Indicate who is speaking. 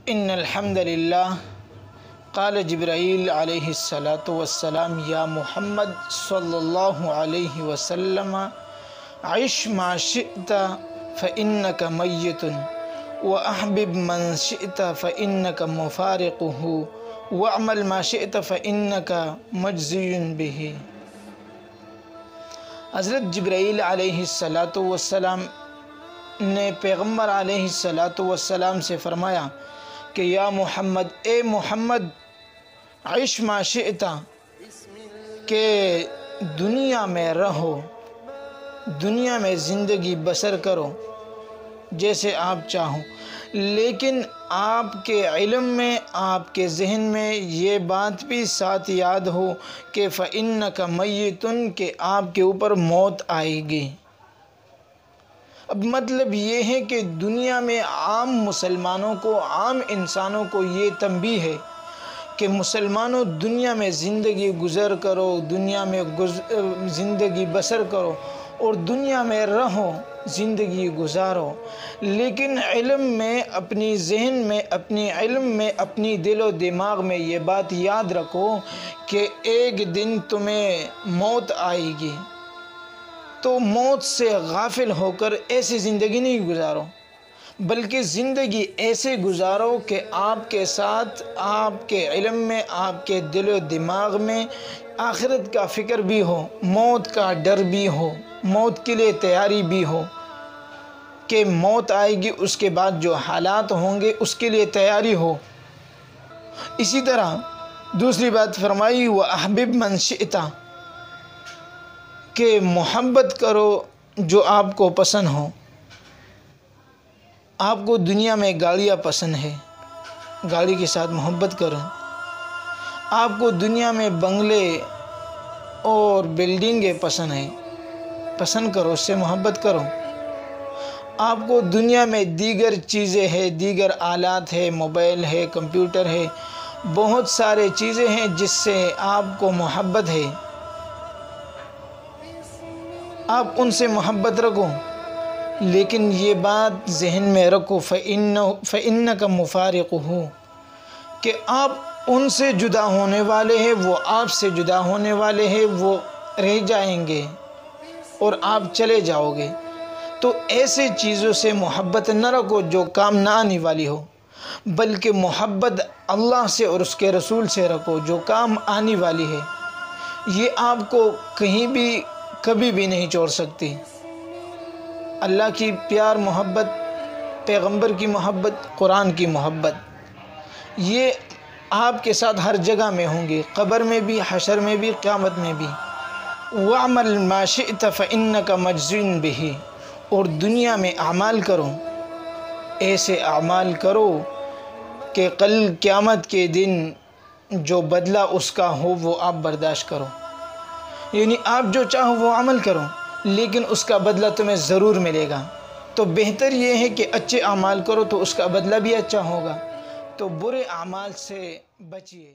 Speaker 1: ان الحمد للہ قال جبرائیل علیہ الصلاۃ والسلام یا محمد صلی اللہ علیہ وسلم عش ما شئت فإنک میت واحبب من شئت فإنک مفارقہ واعمل ما شئت فإنک مجزی بہ۔ حضرت جبرائیل علیہ الصلاۃ والسلام نے پیغمبر علیہ الصلاۃ والسلام سے فرمایا کہ یا محمد، اے محمد، عش ما شئت، کہ دنیا میں رہو، دنیا میں زندگی بسر کرو جیسے آپ چاہو، لیکن آپ کے علم میں، آپ کے ذہن میں یہ بات بھی ساتھ یاد ہو کہ فَإِنَّكَ مَيِّتٌ، کہ آپ کے اوپر موت آئے گی۔ اب مطلب یہ ہے کہ دنیا میں عام مسلمانوں کو، عام انسانوں کو یہ تنبیہ ہے کہ مسلمانوں دنیا میں زندگی گزر کرو، دنیا میں زندگی بسر کرو اور دنیا میں رہو، زندگی گزارو، لیکن علم میں، اپنی ذہن میں، اپنی علم میں، اپنی دل و دماغ میں یہ بات یاد رکھو کہ ایک دن تمہیں موت آئے گی، تو موت سے غافل ہو کر ایسی زندگی نہیں گزارو، بلکہ زندگی ایسے گزارو کہ آپ کے ساتھ، آپ کے علم میں، آپ کے دل و دماغ میں آخرت کا فکر بھی ہو، موت کا ڈر بھی ہو، موت کے لیے تیاری بھی ہو کہ موت آئے گی، اس کے بعد جو حالات ہوں گے اس کے لیے تیاری ہو۔ اسی طرح دوسری بات فرمائی وَأَحْبِبْ مَنْ شِئْتَ، کہ محبت کرو جو آپ کو پسند ہو۔ آپ کو دنیا میں گاڑیاں پسند ہے، گاڑی کے ساتھ محبت کرو۔ آپ کو دنیا میں بنگلے اور بلڈنگیں پسند ہیں، پسند کرو، اس سے محبت کرو۔ آپ کو دنیا میں دیگر چیزیں ہیں، دیگر آلات ہے، موبائل ہے، کمپیوٹر ہے، بہت سارے چیزیں ہیں جس سے آپ کو محبت ہے، آپ ان سے محبت رکھو، لیکن یہ بات ذہن میں رکھو فَإِنَّكَ مُفَارِقُهُ، کہ آپ ان سے جدا ہونے والے ہیں، وہ آپ سے جدا ہونے والے ہیں، وہ رہ جائیں گے اور آپ چلے جاؤ گے۔ تو ایسے چیزوں سے محبت نہ رکھو جو کام نہ آنے والی ہو، بلکہ محبت اللہ سے اور اس کے رسول سے رکھو جو کام آنے والی ہے۔ یہ آپ کو کہیں بھی کبھی بھی نہیں چھوڑ سکتی۔ اللہ کی پیار، محبت، پیغمبر کی محبت، قرآن کی محبت، یہ آپ کے ساتھ ہر جگہ میں ہوں گے، قبر میں بھی، حشر میں بھی، قیامت میں بھی۔ وَاعْمَلْ مَا شِئْتَ فَإِنَّكَ مَجْزٍ بِهِ، اور دنیا میں اعمال کرو، ایسے اعمال کرو کہ کل قیامت کے دن جو بدلہ اس کا ہو وہ آپ برداشت کرو۔ یعنی آپ جو چاہو وہ عمل کرو، لیکن اس کا بدلہ تمہیں ضرور ملے گا۔ تو بہتر یہ ہے کہ اچھے اعمال کرو تو اس کا بدلہ بھی اچھا ہوگا، تو برے اعمال سے بچیے۔